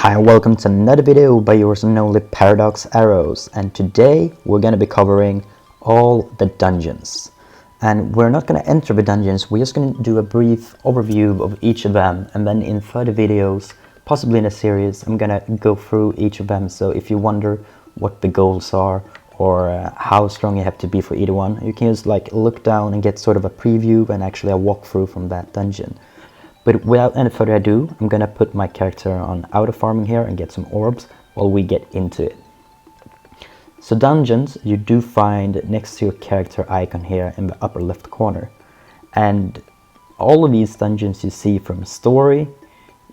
Hi and welcome to another video by yours and only Paradox Arrows, and today we're going to be covering all the dungeons. And we're not going to enter the dungeons, we're just going to do a brief overview of each of them, and then in further videos, possibly in a series, I'm going to go through each of them. So if you wonder what the goals are or how strong you have to be for either one, you can just look down and get sort of a preview and actually a walkthrough from that dungeon. But without any further ado, I'm gonna put my character on auto farming here and get some orbs while we get into it. So dungeons, you do find next to your character icon here in the upper left corner. And all of these dungeons you see from story,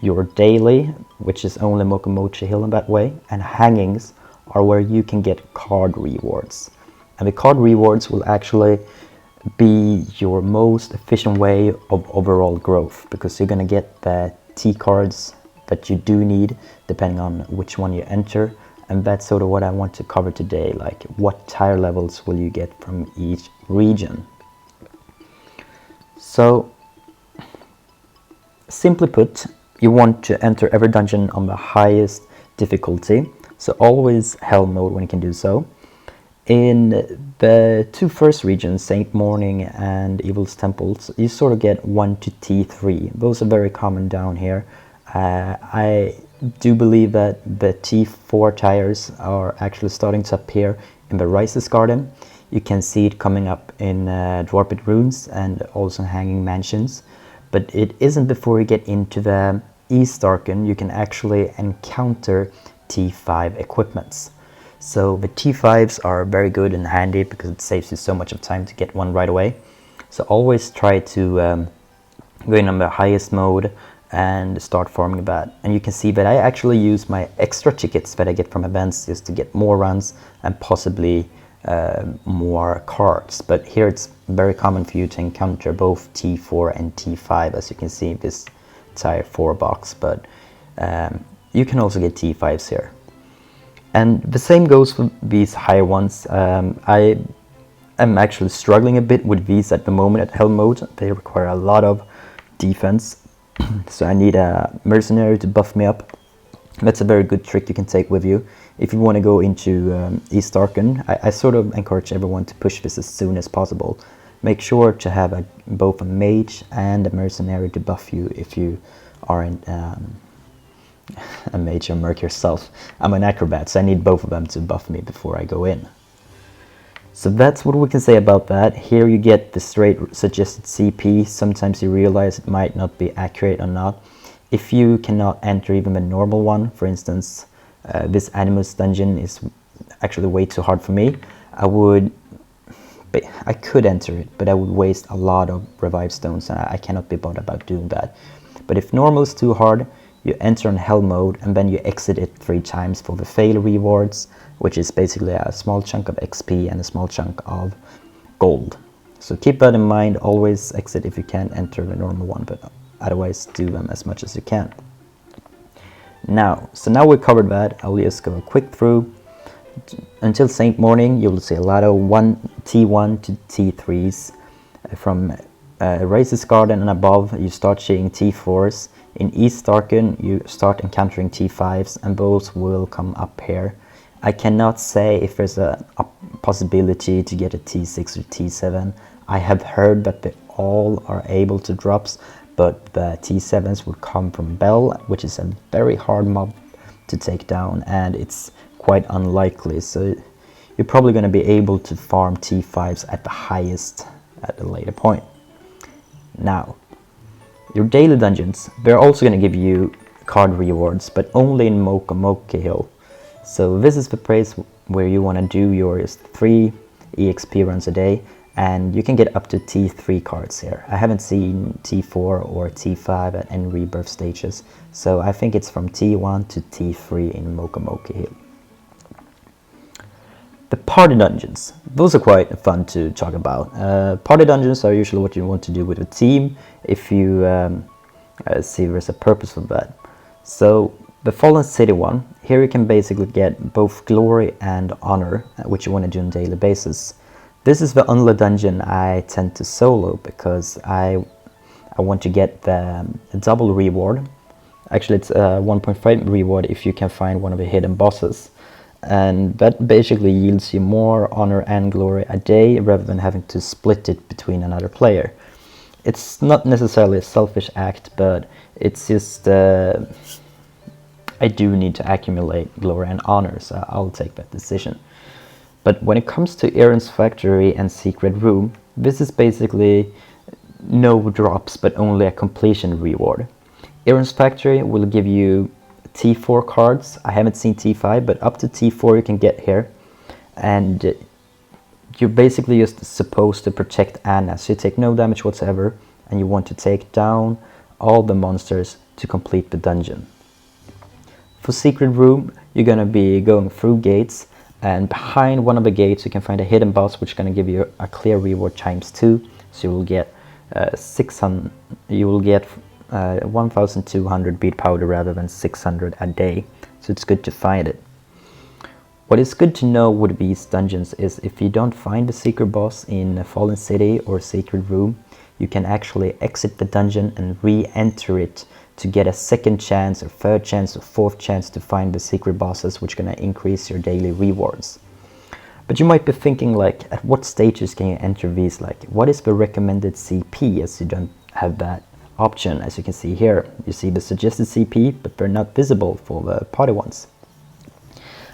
your daily, which is only Mokomochi Hill in that way, and hangings are where you can get card rewards. And the card rewards will actually be your most efficient way of overall growth, because you're gonna get the T cards that you do need depending on which one you enter, and that's sort of what I want to cover today, like what tier levels will you get from each region. So simply put, you want to enter every dungeon on the highest difficulty, so always hell mode when you can do so. In the two first regions, Saint Morning and Evil's Temples, you sort of get 1 to T3. Those are very common down here. I do believe that the T4 tires are actually starting to appear in the Rises Garden. You can see it coming up in Dwarped Ruins and also Hanging Mansions. But it isn't before you get into the East Arcan you can actually encounter T5 equipments. So the T5s are very good and handy because it saves you so much of time to get one right away. So always try to go in on the highest mode and start farming that. And you can see that I actually use my extra tickets that I get from events just to get more runs and possibly more cards. But here it's very common for you to encounter both T4 and T5, as you can see in this tier 4 box. But you can also get T5s here. And the same goes for these higher ones. I am actually struggling a bit with these at the moment at hell mode. They require a lot of defense. So I need a mercenary to buff me up. That's a very good trick you can take with you. If you want to go into East Arcan, I sort of encourage everyone to push this as soon as possible. Make sure to have both a mage and a mercenary to buff you if you aren't a mage or merc yourself. I'm an acrobat, so I need both of them to buff me before I go in. So that's what we can say about that. Here you get the straight suggested CP. Sometimes you realize it might not be accurate or not. If you cannot enter even the normal one, for instance, this Animus dungeon is actually way too hard for me. I could enter it, but I would waste a lot of revive stones, and I cannot be bothered about doing that. But if normal is too hard, you enter on hell mode and then you exit it 3 times for the fail rewards, which is basically a small chunk of XP and a small chunk of gold. So keep that in mind, always exit if you can't enter the normal one, but otherwise do them as much as you can. Now we covered that, I'll just go a quick through. Until Saint Morning, you will see a lot of T1 to T3s. From Rises Garden and above, you start seeing T4s. In East Arcan, you start encountering T5s, and those will come up here. I cannot say if there's a possibility to get a T6 or T7. I have heard that they all are able to drops, but the T7s would come from Bell, which is a very hard mob to take down, and it's quite unlikely. So you're probably going to be able to farm T5s at the highest at a later point. Now, your daily dungeons, they're also going to give you card rewards, but only in Mokomochi Hill. So this is the place where you want to do your 3 EXP runs a day, and you can get up to T3 cards here. I haven't seen T4 or T5 at any rebirth stages, so I think it's from T1 to T3 in Mokomochi Hill. The party dungeons, those are quite fun to talk about. Party dungeons are usually what you want to do with a team if you see there's a purpose for that. So the Fallen City one, here you can basically get both glory and honor, which you want to do on a daily basis. This is the only dungeon I tend to solo because I want to get the double reward Actually, it's a 1.5 reward if you can find one of the hidden bosses. And that basically yields you more honor and glory a day rather than having to split it between another player. It's not necessarily a selfish act, but it's just I do need to accumulate glory and honor, so I'll take that decision. But when it comes to Aaron's Factory and Secret Room, this is basically no drops but only a completion reward. Aaron's Factory will give you T4 cards. I haven't seen T5, but up to T4 you can get here. And you're basically just supposed to protect Anna, so you take no damage whatsoever, and you want to take down all the monsters to complete the dungeon. For Secret Room, you're gonna be going through gates, and behind one of the gates you can find a hidden boss which is gonna give you a clear reward ×2, so you will get 1,200 bead powder rather than 600 a day, so it's good to find it. What is good to know with these dungeons is if you don't find the secret boss in Fallen City or Secret Room, you can actually exit the dungeon and re-enter it to get a second chance or third chance or fourth chance to find the secret bosses, which are going to increase your daily rewards. But you might be thinking, like, at what stages can you enter these? Like, what is the recommended CP, as you don't have that option. As you can see here, you see the suggested CP, but they're not visible for the party ones.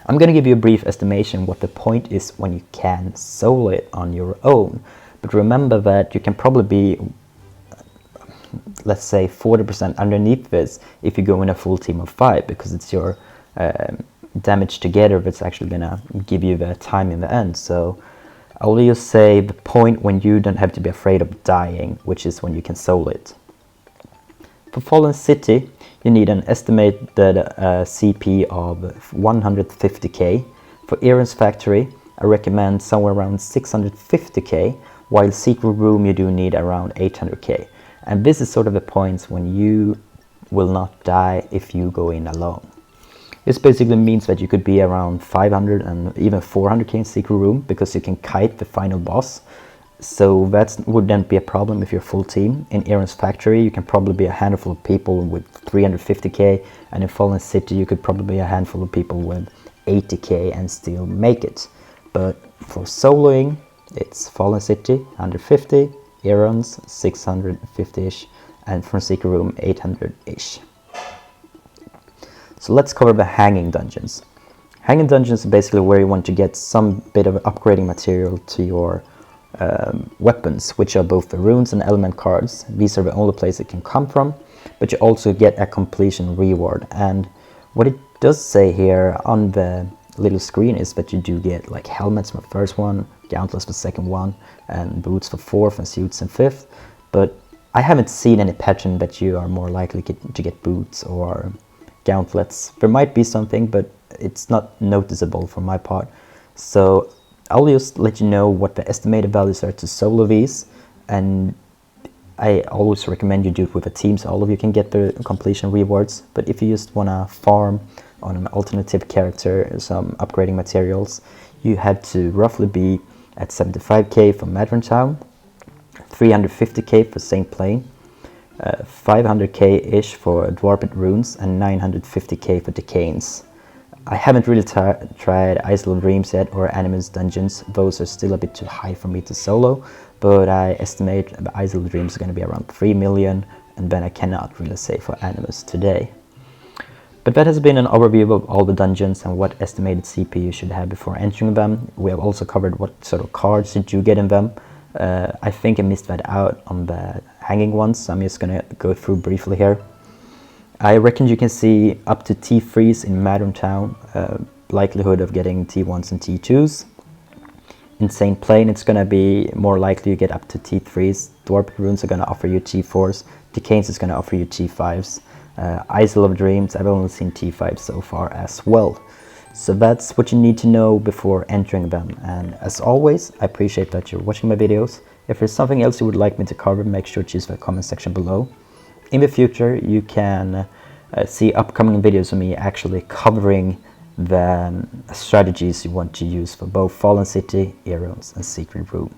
I'm going to give you a brief estimation what the point is when you can solo it on your own. But remember that you can probably be, let's say, 40% underneath this if you go in a full team of 5, because it's your damage together that's actually going to give you the time in the end. So I will just say the point when you don't have to be afraid of dying, which is when you can solo it. For Fallen City, you need an estimated CP of 150k. For Aaron's Factory, I recommend somewhere around 650k, while Secret Room you do need around 800k. And this is sort of the points when you will not die if you go in alone. This basically means that you could be around 500 and even 400k in Secret Room, because you can kite the final boss. So that wouldn't be a problem if you're full team. In Aaron's Factory you can probably be a handful of people with 350k, and in Fallen City you could probably be a handful of people with 80k and still make it. But for soloing, it's Fallen City 150, Aaron's 650ish, and from Secret Room 800ish. So let's cover the hanging dungeons. Hanging dungeons is basically where you want to get some bit of upgrading material to your weapons, which are both the runes and element cards. These are the only place it can come from, but you also get a completion reward. And what it does say here on the little screen is that you do get like helmets for the first one, gauntlets for the second one, and boots for fourth, and suits in fifth. But I haven't seen any pattern that you are more likely to get boots or gauntlets. There might be something, but it's not noticeable for my part. So I'll just let you know what the estimated values are to solo these, and I always recommend you do it with a team so all of you can get the completion rewards. But if you just want to farm on an alternative character, some upgrading materials, you have to roughly be at 75k for Madron Town, 350k for St. Plain, 500k-ish for Dwarped Runes, and 950k for Decanes. I haven't really tried Isle Dreams yet or Animus Dungeons. Those are still a bit too high for me to solo, but I estimate the Isle Dreams is going to be around 3 million, and then I cannot really say for Animus today. But that has been an overview of all the dungeons and what estimated CP you should have before entering them. We have also covered what sort of cards you do get in them. I think I missed that out on the hanging ones, so I'm just going to go through briefly here. I reckon you can see up to T3s in Madron Town, likelihood of getting T1s and T2s. In St. Plain it's going to be more likely you get up to T3s. Dwarped Runes are going to offer you T4s. Decanes is going to offer you T5s. Isle of Dreams, I've only seen T5 so far as well. So that's what you need to know before entering them. And as always, I appreciate that you're watching my videos. If there's something else you would like me to cover, make sure to use the comment section below. In the future, you can see upcoming videos of me actually covering the strategies you want to use for both Fallen City, Heroes, and Secret Room.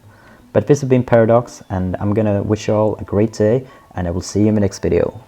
But this has been Paradox, and I'm gonna wish you all a great day, and I will see you in the next video.